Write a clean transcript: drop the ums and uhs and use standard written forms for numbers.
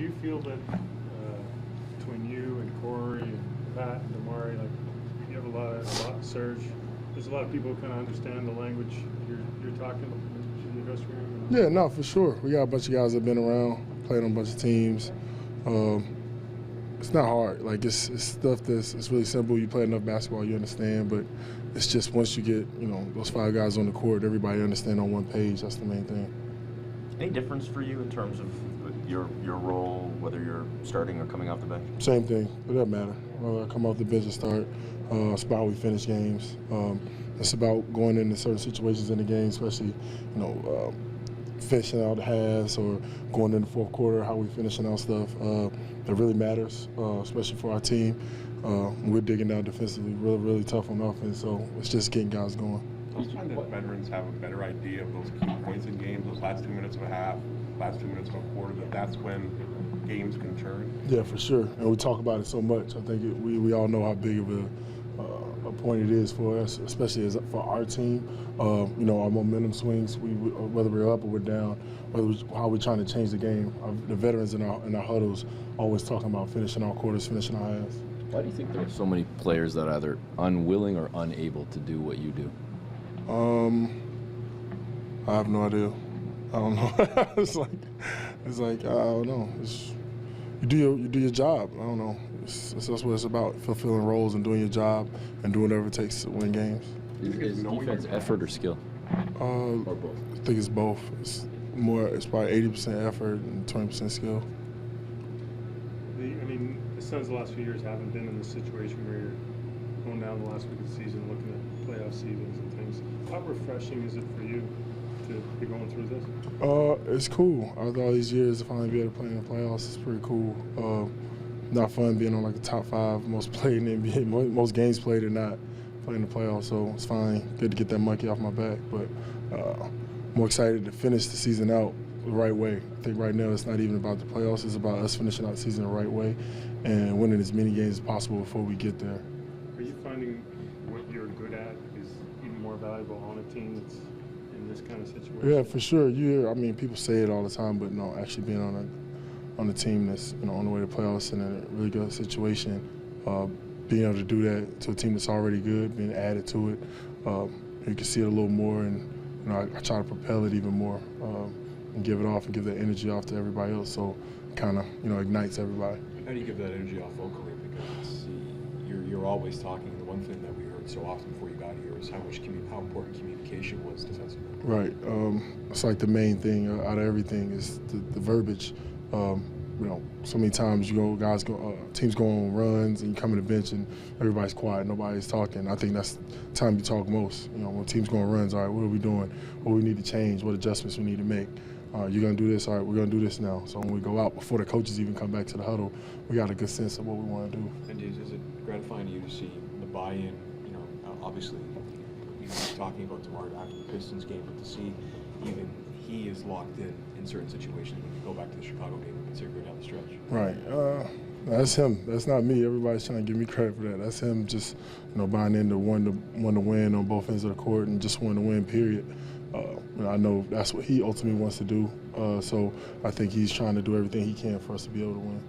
you feel that between you and Corey and Pat and Damari, like you have a lot, Serge, there's a lot of people who kind of understand the language you're talking in the dressing room? Yeah, no, for sure. We got a bunch of guys that have been around, played on a bunch of teams. It's not hard. Like it's stuff it's really simple. You play enough basketball, you understand. But it's just once you get those 5 guys on the court, everybody understand on one page. That's the main thing. Any difference for you in terms of your role, whether you're starting or coming off the bench? Same thing. It doesn't matter. Whether I come off the bench or start, it's about how we finish games. It's about going into certain situations in the game, especially finishing out the halves or going in the fourth quarter, how we finishing out stuff. That really matters, especially for our team. We're digging down defensively, really, really tough on offense. So it's just getting guys going. I find that veterans have a better idea of those key points in games, those last 2 minutes of a half, last 2 minutes of a quarter, that's when games can turn. Yeah, for sure. And we talk about it so much. I think we all know how big of a point it is for us, especially for our team. Our momentum swings, whether we're up or we're down, how we're trying to change the game. The veterans in our huddles always talking about finishing our quarters, finishing our halves. Why do you think there are so many players that are either unwilling or unable to do what you do? I have no idea. I don't know. it's like I don't know. You do your job. I don't know. That's what it's about: fulfilling roles and doing your job and doing whatever it takes to win games. Is defense effort or skill? Or both? I think it's both. It's probably 80% effort and 20% skill. The Suns the last few years haven't been in this situation where you're going down the last week of the season, looking at playoff seasons and things. How refreshing is it for you to be going through this? It's cool. After all these years, to finally be able to play in the playoffs, it's pretty cool. Not fun being on like the top 5 most played in the NBA, most games played and not playing the playoffs. So it's fine. Good to get that monkey off my back. But more excited to finish the season out the right way. I think right now it's not even about the playoffs. It's about us finishing out the season the right way and winning as many games as possible before we get there. Are you finding what you're good at is even more valuable on a team that's in this kind of situation? Yeah, for sure. People say it all the time, but no, actually being on a team that's on the way to playoffs in a really good situation, being able to do that to a team that's already good, being added to it, you can see it a little more, and I try to propel it even more and give it off and give that energy off to everybody else, so it kind of ignites everybody. How do you give that energy off vocally? Because you're always talking. The one thing that we heard so often before you got here is how important communication was defensively. Right. It's like the main thing out of everything is the verbiage. So many times teams go on runs and you come to the bench and everybody's quiet, nobody's talking. I think that's the time you talk most. When teams go on runs, all right, what are we doing? What we need to change? What adjustments we need to make? You're going to do this? All right, we're going to do this now. So when we go out, before the coaches even come back to the huddle, we got a good sense of what we want to do. And is it gratifying to you to see the buy-in? Obviously, you were talking about tomorrow after the Pistons game, but to see even he is locked in certain situations when you go back to the Chicago game and consider going down the stretch. Right. That's him. That's not me. Everybody's trying to give me credit for that. That's him just buying into one to win on both ends of the court and just want to win, period. I know that's what he ultimately wants to do. So I think he's trying to do everything he can for us to be able to win.